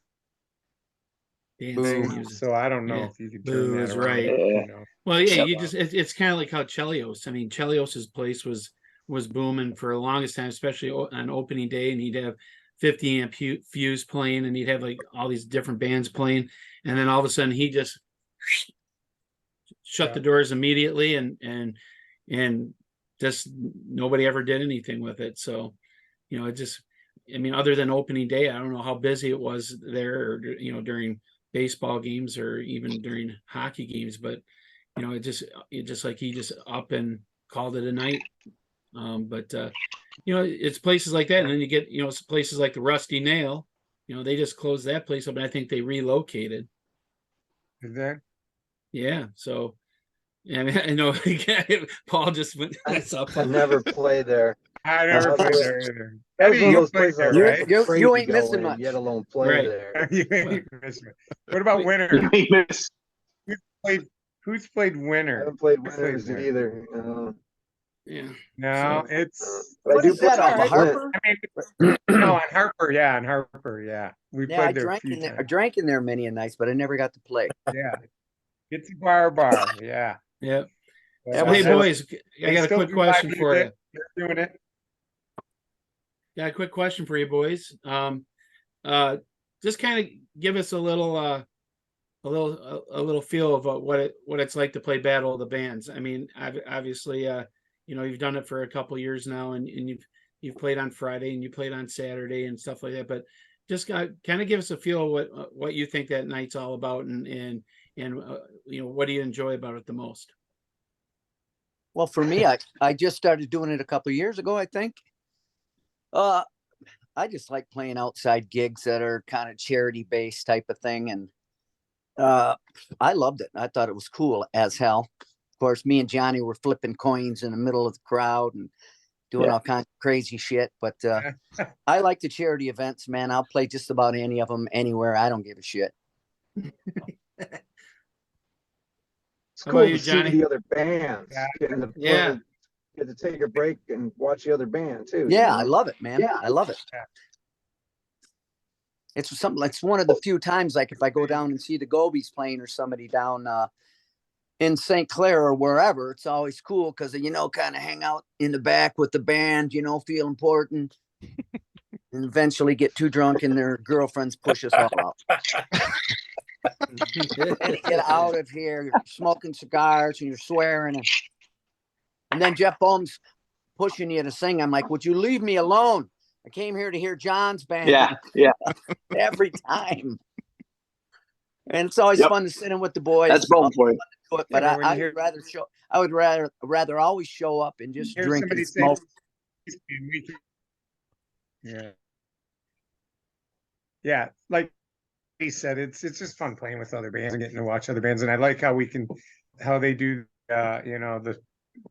So I don't know if you could turn that around.
Right. Well, yeah, you just it's kind of like how Chelios. I mean, Chelios's place was booming for the longest time, especially on opening day, and he'd have 50 amp fuse playing, and he'd have like all these different bands playing, and then all of a sudden he just shut the doors immediately, and just nobody ever did anything with it. So, it just, I mean, other than opening day, I don't know how busy it was there, or, during baseball games or even during hockey games, but it just like he just up and called it a night. But it's places like that, and then you get places like the Rusty Nail. They just closed that place up, and I think they relocated.
Is that?
Yeah. So, yeah, I mean, I know Paul just went.
I never played there.
I never played there either.
You ain't missing much.
Yet alone play there.
You ain't missing much. What about Winter? Who's played Winter?
I haven't played Winners either.
Yeah.
No, it's.
What is that on Harper?
I mean, no, on Harper, yeah, on Harper, yeah. We played there.
I drank in there many a nights, but I never got to play.
Yeah, it's a bar, yeah.
Yeah. Hey boys, I got a quick question for you.
You're doing it.
Yeah, a quick question for you boys. Just kind of give us a little feel of what it's like to play Battle of the Bands. I mean, obviously, you've done it for a couple years now, and you've played on Friday and you played on Saturday and stuff like that. But just kind of give us a feel of what you think that night's all about, and what do you enjoy about it the most?
Well, for me, I just started doing it a couple of years ago, I think. I just like playing outside gigs that are kind of charity based type of thing, and I loved it. I thought it was cool as hell. Of course, me and Johnny were flipping coins in the middle of the crowd and doing all kinds of crazy shit. But I like the charity events, man. I'll play just about any of them anywhere. I don't give a shit.
It's cool to see the other bands.
Yeah.
Get to take a break and watch the other band too.
Yeah, I love it, man. Yeah, I love it. It's something. It's one of the few times, like if I go down and see the Gobies playing or somebody down in St. Clair or wherever, it's always cool because kind of hang out in the back with the band, feel important, and eventually get too drunk and their girlfriends push us all out. And get out of here, you're smoking cigars and you're swearing, and then Jeff Bohm's pushing you to sing. I'm like, would you leave me alone? I came here to hear John's band.
Yeah.
Every time. And it's always fun to sit in with the boys.
That's Bohm for you.
But I would rather always show up and just drink and smoke.
Yeah. Like he said, it's just fun playing with other bands and getting to watch other bands. And I like how they do the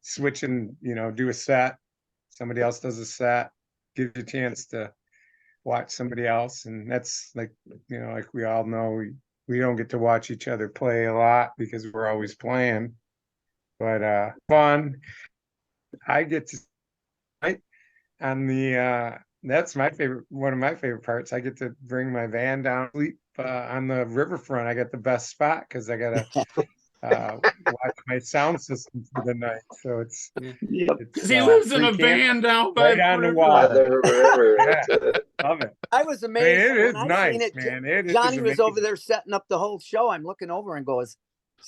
switch and do a set. Somebody else does a set, gives you a chance to watch somebody else. And that's like we all know we don't get to watch each other play a lot because we're always playing, but fun. I get to on the that's one of my favorite parts. I get to bring my van down, sleep on the riverfront. I got the best spot because I gotta watch my sound system for the night. So it's
he lives in a van down by
the water. Love it.
I was amazed.
Man, it is nice, man.
Johnny was over there setting up the whole show. I'm looking over and go, is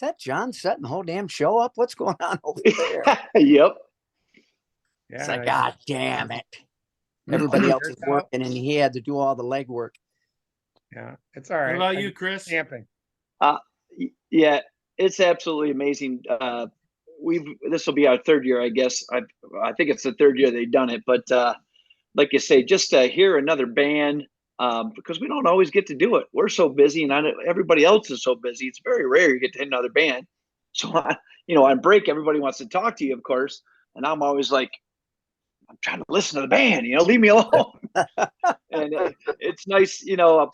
that John setting the whole damn show up? What's going on over there?
Yep.
Yeah, it's like, God damn it. Everybody else is working and he had to do all the legwork.
Yeah, it's all right.
What about you, Chris?
Camping.
Yeah, it's absolutely amazing. This will be our third year, I guess. I think it's the third year they've done it, but like you say, just to hear another band because we don't always get to do it. We're so busy, and everybody else is so busy. It's very rare you get to hit another band. So, on break, everybody wants to talk to you, of course, and I'm always like, I'm trying to listen to the band, leave me alone. And it's nice,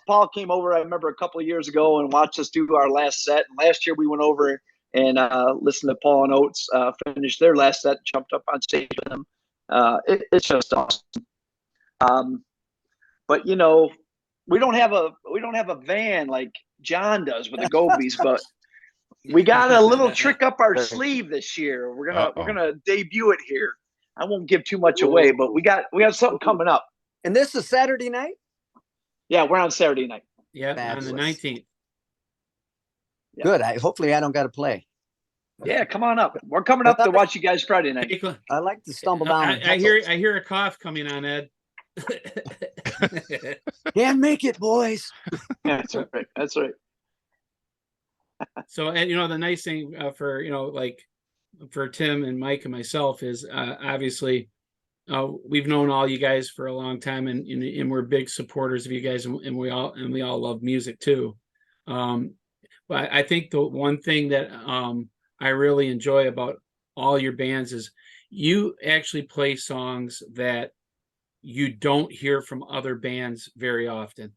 Paul came over, I remember a couple of years ago, and watched us do our last set. And last year we went over and listened to Paul and Oates finish their last set, jumped up on stage with them. It's just awesome. But we don't have a van like John does with the Gobies, but we got a little trick up our sleeve this year. We're gonna debut it here. I won't give too much away, but we got something coming up.
And this is Saturday night?
Yeah, we're on Saturday night.
Yeah, on the 19th.
Yeah.
Good. Hopefully I don't got to play.
Yeah, come on up. We're coming up to watch you guys Friday night.
I like to stumble down.
I hear a cough coming on, Ed.
Can't make it, boys.
Yeah, that's right. That's right.
So, and the nice thing for like for Tim and Mike and myself is obviously we've known all you guys for a long time, and we're big supporters of you guys, and we all love music too. But I think the one thing that I really enjoy about all your bands is you actually play songs that you don't hear from other bands very often.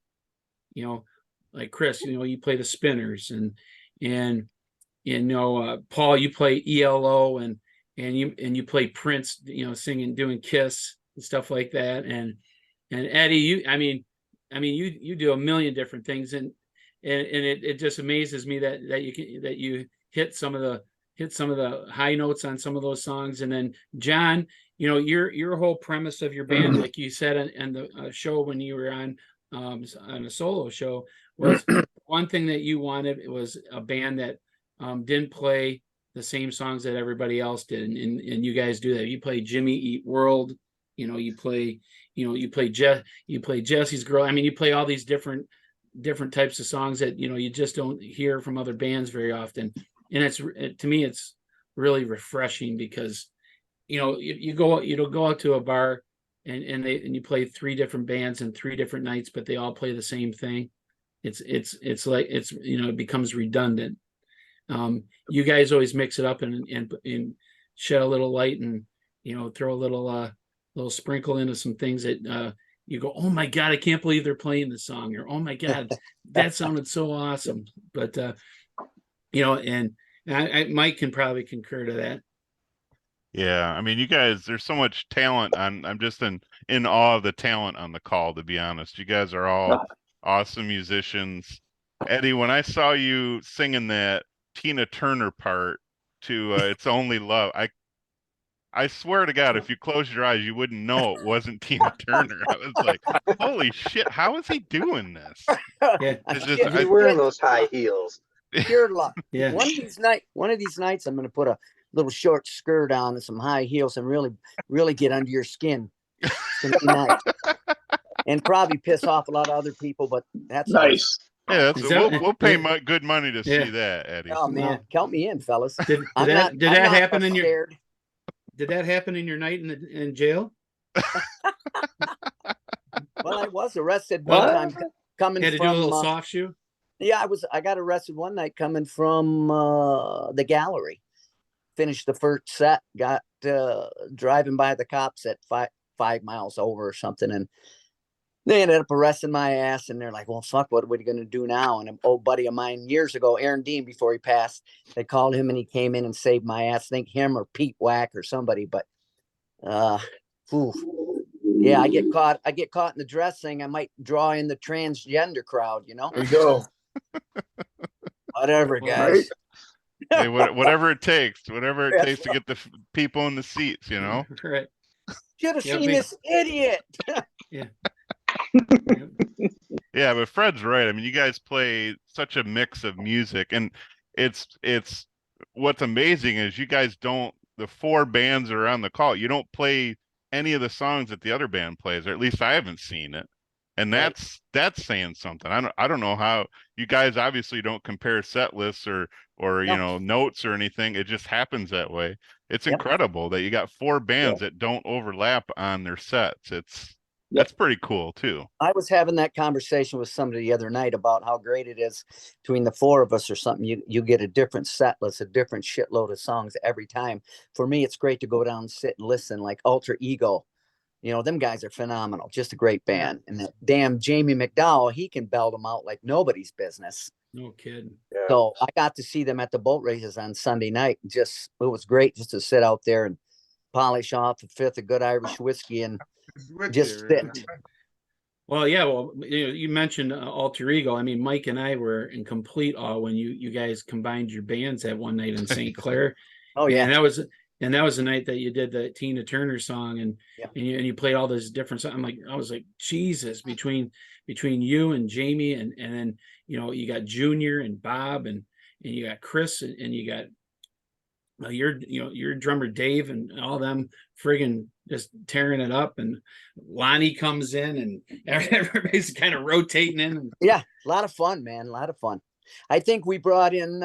Like Chris, you play the Spinners, and Paul, you play ELO, and you play Prince, singing, doing Kiss and stuff like that, and Eddie, you do a million different things, and it just amazes me that you hit some of the high notes on some of those songs. And then John, your whole premise of your band, like you said on the show when you were on a solo show, was one thing that you wanted. It was a band that didn't play the same songs that everybody else did, and you guys do that. You play Jimmy Eat World, you play Jesse's Girl. You play all these different types of songs that you just don't hear from other bands very often. And to me it's really refreshing, because you go out to a bar and you play 3 different bands and 3 different nights, but they all play the same thing. It's like it becomes redundant. You guys always mix it up and shed a little light, and throw a little sprinkle into some things that you go, oh my God, I can't believe they're playing this song, or oh my God, that sounded so awesome. But and Mike can probably concur to that.
Yeah, you guys, there's so much talent I'm just in awe of the talent on the call, to be honest. You guys are all awesome musicians. Eddie, when I saw you singing that Tina Turner part to It's Only Love, I swear to God, if you closed your eyes, you wouldn't know it wasn't Tina Turner. I was like, holy shit, how is he doing this?
Yeah.
He's wearing those high heels.
Pure luck.
Yeah.
One of these nights, I'm going to put a little short skirt on and some high heels and really get under your skin. It's going to be nice. And probably piss off a lot of other people, but that's
nice.
Yeah, we'll pay good money to see that, Eddie.
Oh man, count me in, fellas.
Did that happen in your night in jail?
Well, I was arrested one time coming
had to
from
do a little soft shoe.
Yeah, I got arrested one night coming from the gallery. Finished the first set, got driving by the cops at 5 miles over or something, and they ended up arresting my ass. And they're like, well, fuck, what are we going to do now? And an old buddy of mine years ago, Aaron Dean, before he passed, they called him and he came in and saved my ass. I think him or Pete Wack or somebody. But yeah, I get caught in the dressing. I might draw in the transgender crowd,
There you go.
Whatever, guys.
Hey, whatever it takes to get the people in the seats,
Right.
Should have seen this idiot.
Yeah.
Yeah, but Fred's right. You guys play such a mix of music, and it's what's amazing is you guys don't, the 4 bands that are on the call, you don't play any of the songs that the other band plays, or at least I haven't seen it. And that's saying something. I don't know how you guys obviously don't compare set lists or notes or anything. It just happens that way. It's incredible that you got 4 bands that don't overlap on their sets. That's pretty cool too.
I was having that conversation with somebody the other night about how great it is between the four of us or something. You get a different set list, a different shitload of songs every time. For me, it's great to go down and sit and listen, like Alter Ego. Them guys are phenomenal. Just a great band. And that damn Jamie McDowell, he can belt them out like nobody's business.
No kidding.
Yeah.
So I got to see them at the boat races on Sunday night. It was great just to sit out there and polish off a fifth of good Irish whiskey and just sit.
Well, yeah. Well, you mentioned Alter Ego. I mean, Mike and I were in complete awe when you guys combined your bands that one night in St. Clair.
Oh yeah,
and that was the night that you did the Tina Turner song, and you played all those different songs. I was like, Jesus, between you and Jamie, and then you got Junior and Bob, and you got Chris, and you got your drummer Dave, and all them friggin' just tearing it up, and Lonnie comes in, and everybody's kind of rotating in.
Yeah, a lot of fun, man. A lot of fun. I think we brought in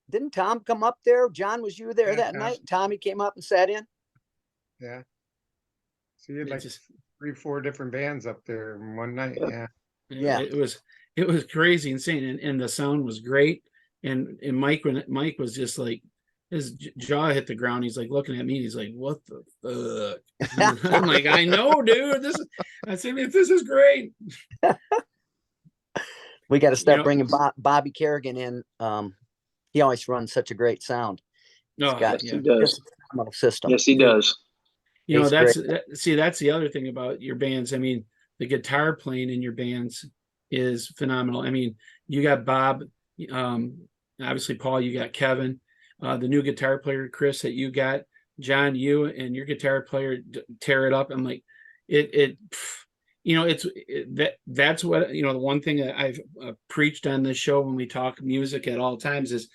didn't Tom come up there? John, was you there that night? Tommy came up and sat in.
Yeah. So you had like 3-4 different bands up there in one night. Yeah.
It was crazy, insane, and the sound was great. And Mike, when Mike was just like, his jaw hit the ground. He's like looking at me. He's like, "What the fuck?" I'm like, "I know, dude. I said, this is great."
We got to start bringing Bobby Kerrigan in. He always runs such a great sound.
He does.
Phenomenal system.
Yes, he does.
That's the other thing about your bands. I mean, the guitar playing in your bands is phenomenal. I mean, you got Bob, obviously Paul, you got Kevin, the new guitar player Chris that you got, John, you and your guitar player tear it up. I'm like, that's what the one thing that I've preached on this show when we talk music at all times is,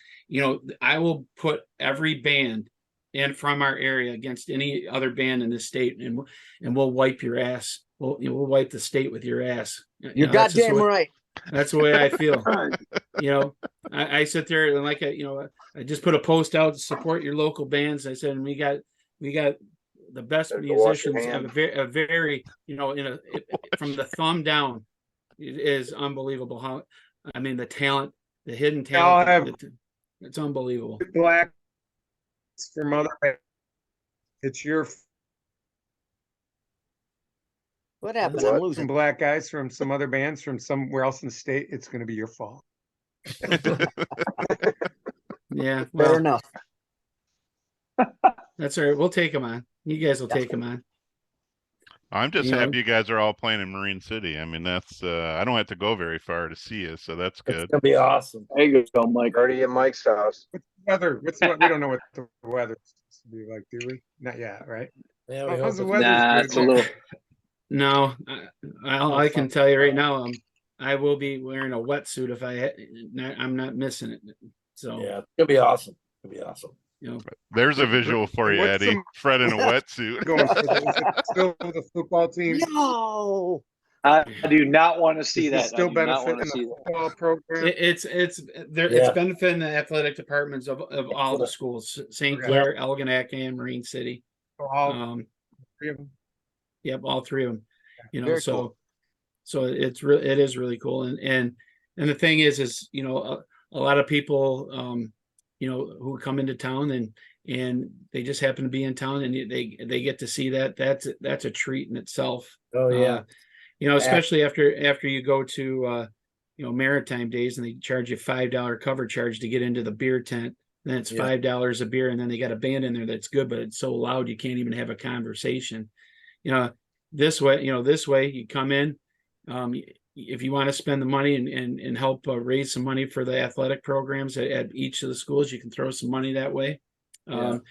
I will put every band in from our area against any other band in the state, and we'll wipe your ass. We'll wipe the state with your ass.
You're goddamn right.
That's the way I feel. I sit there and I just put a post out to support your local bands. I said, and we got the best musicians have a very from the thumb down. It is unbelievable how, I mean, the talent, the hidden talent, it's unbelievable.
Black from other bands. It's your
What happened? I'm losing.
Some black guys from some other bands from somewhere else in the state. It's going to be your fault.
Yeah,
fair enough.
That's all right. We'll take them on. You guys will take them on.
I'm just happy you guys are all playing in Marine City. I mean, that's I don't have to go very far to see you, so that's good.
It's gonna be awesome.
There you go, Mike.
Already at Mike's house.
What's the weather? We don't know what the weather's supposed to be like, do we? Not yet, right?
Yeah,
How's the
weather?
weather?
It's a little.
No, I can tell you right now, I will be wearing a wetsuit if I'm not missing it. So
yeah, it's gonna be awesome. It'll be awesome.
There's a visual for you, Eddie. Fred in a wetsuit.
Going for still the football team.
No,
I do not want to see that.
Still benefiting the football program.
it's benefiting the athletic departments of all the schools: St. Clair, Elginak, and Marine City.
All three of them.
Yep, all three of them.
Very
so it is really cool. And the thing is a lot of people who come into town and they just happen to be in town and they get to see that. That's a treat in itself.
Oh yeah.
Especially after you go to Maritime Days and they charge you $5 cover charge to get into the beer tent. Then it's $5 a beer, and then they got a band in there that's good, but it's so loud you can't even have a conversation. This way you come in. If you want to spend the money and help raise some money for the athletic programs at each of the schools, you can throw some money that way. You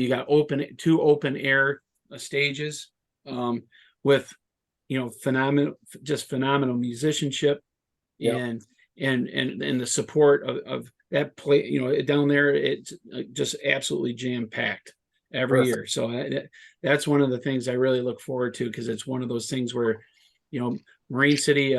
got two open air stages with phenomenal musicianship and the support of that play. Down there it's just absolutely jam packed every year. So that's one of the things I really look forward to, because it's one of those things where Marine City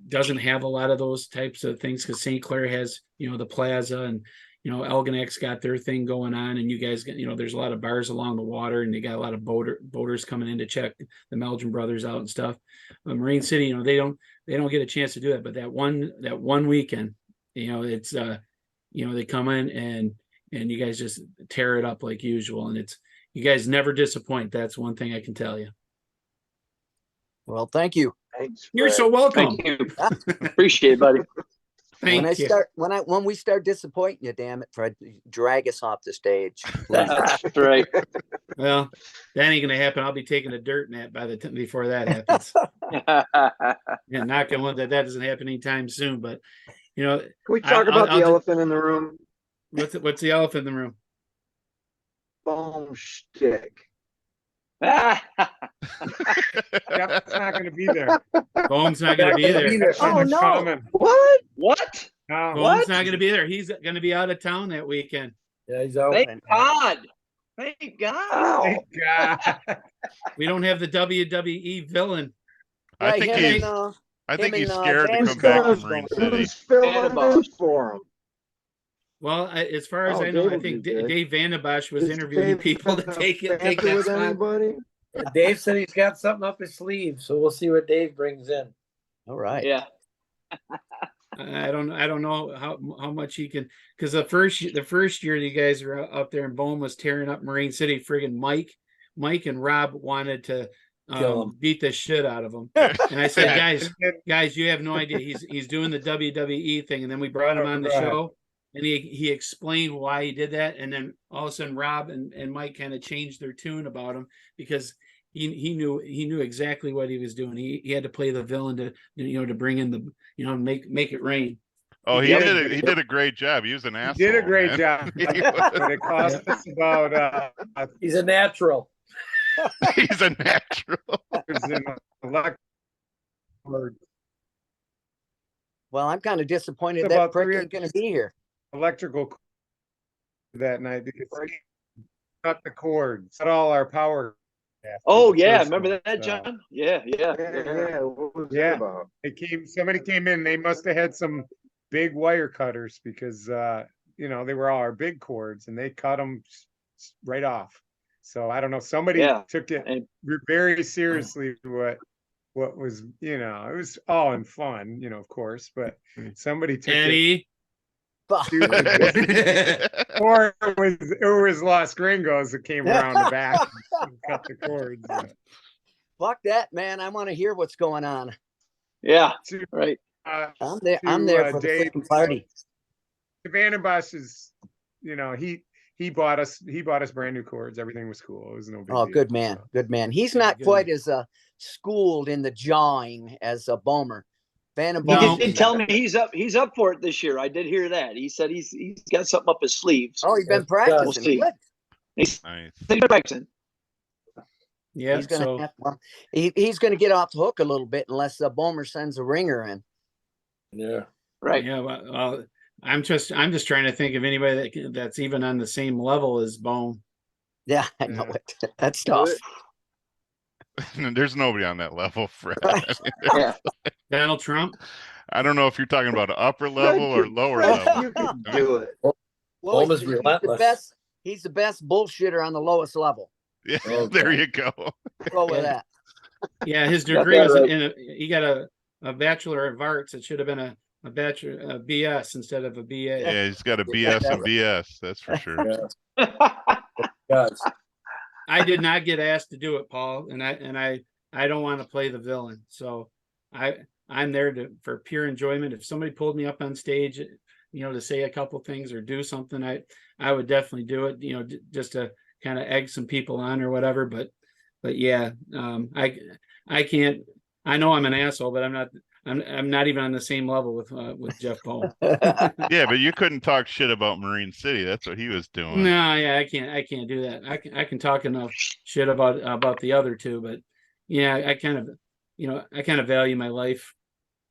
doesn't have a lot of those types of things, because St. Clair has the plaza, and Elginak's got their thing going on, and you guys get, there's a lot of bars along the water, and they got a lot of boaters coming in to check the Meldrum brothers out and stuff. But Marine City, they don't get a chance to do that. But that one weekend, it's they come in and you guys just tear it up like usual, and you guys never disappoint. That's one thing I can tell you.
Well, thank you.
Thanks,
You're
Fred.
so welcome.
Thank you. Appreciate it, buddy.
Thank you.
When we start disappointing you, damn it, Fred, drag us off the stage.
That's right.
Well, that ain't gonna happen. I'll be taking a dirt nap by the time before that happens. Yeah, knock on wood that doesn't happen anytime soon. But
Can we talk about the elephant in the room?
what's the elephant in the room?
Foam stick.
Jeff's not going to be there.
Bohm's not gonna be there.
Oh, no.
Coming.
What?
No.
Bohm's not gonna be there. He's gonna be out of town that weekend.
Yeah, he's out.
Thank God. Thank God.
Thank God.
We don't have the WWE villain.
I think he's scared to come back to Marine City.
Who's filling in for him?
Well, as far as
Oh,
I know, I
Dave
think
will be good.
Dave Vandenbosch was
Is
interviewing
Dave
people to
gonna
take
banter
that
with
spot.
anybody?
Dave said he's got something up his sleeve, so we'll see what Dave brings in.
All right.
Yeah.
I don't know how much he can, because the first year you guys were up there and Bohm was tearing up Marine City, friggin' Mike and Rob wanted to
Kill him.
beat the shit out of him. And I said, guys, you have no idea. He's doing the WWE thing. And then we brought him on the
Right.
show, and he explained why he did that. And then all of a sudden Rob and Mike kind of changed their tune about him, because he knew exactly what he was doing. He had to play the villain to bring in the make it rain.
Oh, he did a great job. He was an asshole.
He did a great
man.
job.
He was-
But it cost us about
He's a natural.
He's a natural.
Well, I'm kind of disappointed
About
that prick
3
ain't going to be here.
electrical that night because he cut the cords, cut all our power.
Oh
The
yeah,
first
remember
one,
that,
so
John? Yeah.
What was
Yeah.
that about?
Somebody came in. They must have had some big wire cutters because they were all our big cords and they cut them right off. So I don't know. Somebody
Yeah.
took it
And
very seriously. What was it was all in fun, of course, but somebody took
Eddie.
or it was Los Gringos that came around the back and cut the cords.
Fuck that, man. I want to hear what's going on.
yeah,
To,
right.
I'm there for the
Dave,
freaking party.
Vandenbosch is, he bought us brand new cords. Everything was cool. It was no big
Oh,
deal.
good man.
So,
Good man. He's not
Good.
quite as schooled in the jawing as Bomer.
He
Vandenbosch.
did tell me he's up for it this year. I did hear that. He said he's got something up his sleeves.
Oh, he's been
We'll
practicing.
see.
Good.
He's
Nice.
practicing.
Yeah,
He's gonna he's gonna get off the hook a little bit unless Bomer sends a ringer in.
Yeah.
Right.
yeah. Well, I'm just trying to think of anybody that's even on the same level as Bohm.
Yeah, I know
Yeah.
it. That's tough.
There's nobody on that level, Fred.
Yeah.
Donald Trump.
I don't know if you're talking about upper level or lower level.
You can do it.
Well,
Bohm is
he's the
relentless.
best. He's the best bullshitter on the lowest level.
Yeah,
Oh,
there
God.
you go.
Go with that.
Yeah, his
Got
degree
that
was
right.
he got a bachelor of arts. It should have been a bachelor BS instead of a BA.
Yeah, he's got a BS and BS. That's for sure.
Guys.
I did not get asked to do it, Paul, and I don't want to play the villain. So I'm there for pure enjoyment. If somebody pulled me up on stage, to say a couple things or do something, I would definitely do it. Just to kind of egg some people on or whatever. But yeah, I can't. I know I'm an asshole, but I'm not even on the same level with Jeff Bohm.
Yeah, but you couldn't talk shit about Marine City. That's what he was doing.
No, yeah, I can't do that. I can talk enough shit about the other two, but yeah, I kind of value my life.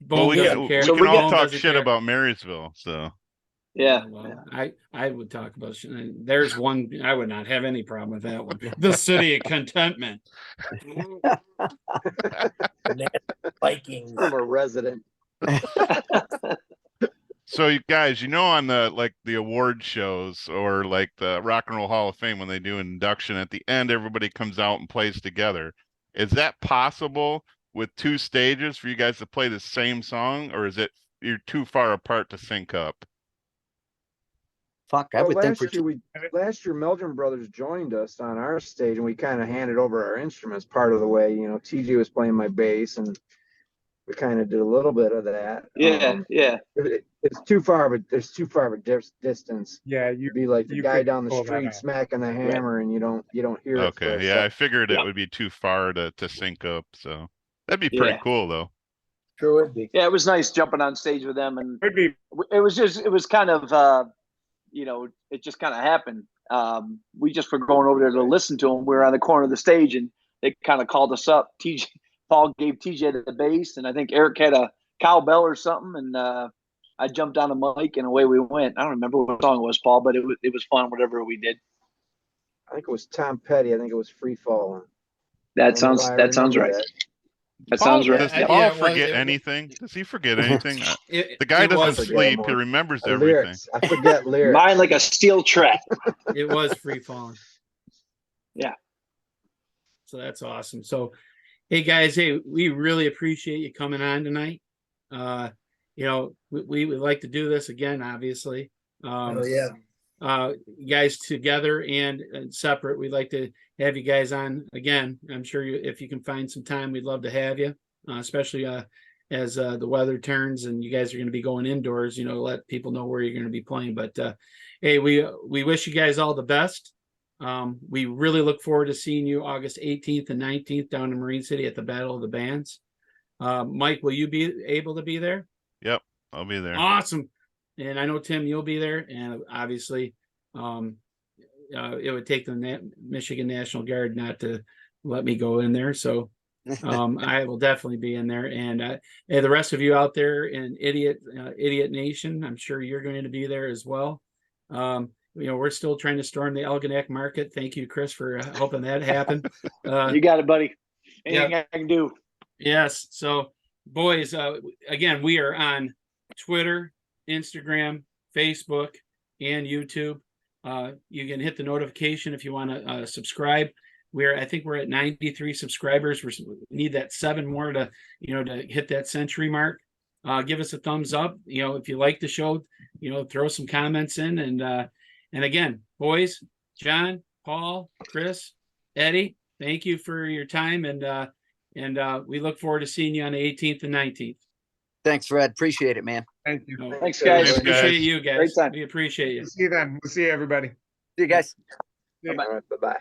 Well,
Bohm
we
doesn't
can,
care.
we
So
can
we
all
got-
talk
doesn't
shit
care.
about Marysville. So
Yeah.
Well, I would talk about shit. There's one I would not have any problem with that one. The city of contentment.
Vikings.
I'm a resident.
So you guys, on the award shows or like the Rock and Roll Hall of Fame when they do an induction at the end, everybody comes out and plays together. Is that possible with two stages for you guys to play the same song, or is it you're too far apart to sync up?
Fuck, I
Well,
would think
last year Meldrum Brothers joined us on our stage, and we kind of handed over our instruments part of the way. TJ was playing my bass, and we kind of did a little bit of that.
Yeah, yeah.
It's too far, but there's too far of a distance.
Yeah,
You'd be like the
you
guy
could
down the
pull that
street
off.
smacking the hammer, and you don't hear it for
Okay,
a
yeah, I
second.
figured it
Yep.
would be too far to sync up, so that'd be pretty
Yeah.
cool though.
Sure would be.
Yeah, it was nice jumping on stage with them, and
Could be.
it was kind of it just kind of happened. We just were going over there to listen to them. We were on the corner of the stage, and they kind of called us up. Paul gave TJ the bass, and I think Eric had a cowbell or something, and I jumped on the mic, and away we went. I don't remember what song it was, Paul, but it was fun. Whatever we did.
I think it was Tom Petty. I think it was Free Falling.
That sounds right. That sounds right.
Does
Yeah,
Paul
it was-
forget
it-
anything? Does he forget anything? The guy
it
doesn't
was-
sleep. He remembers everything.
Lyrics. I forget lyrics.
Mine like a steel trap.
It was free falling.
Yeah.
So that's awesome. So, hey guys, we really appreciate you coming on tonight. We would like to do this again, obviously.
Oh yeah.
You guys together and separate. We'd like to have you guys on again. I'm sure if you can find some time, we'd love to have you, especially as the weather turns and you guys are going to be going indoors. Let people know where you're going to be playing. But hey, we wish you guys all the best. We really look forward to seeing you August 18th and 19th down in Marine City at the Battle of the Bands. Mike, will you be able to be there?
Yep, I'll be there.
Awesome. And I know, Tim, you'll be there. And obviously, it would take the Michigan National Guard not to let me go in there. So I will definitely be in there. And the rest of you out there in Idiot Nation, I'm sure you're going to be there as well. We're still trying to storm the Algonac market. Thank you, Chris, for helping that happen.
You got it, buddy. Anything I can do.
Yes. So, boys, again, we are on Twitter, Instagram, Facebook, and YouTube. You can hit the notification if you want to subscribe. I think we're at 93 subscribers. We need that 7 more to hit that century mark. Give us a thumbs up. If you like the show, throw some comments in. And again, boys, John, Paul, Chris, Eddie, thank you for your time. And we look forward to seeing you on the 18th and 19th.
Thanks, Fred. Appreciate it, man.
Thank you.
Thanks, guys.
Thanks, guys.
Appreciate you guys.
Great time.
We appreciate you.
See you then. We'll see you, everybody.
See you guys.
All right, bye-bye.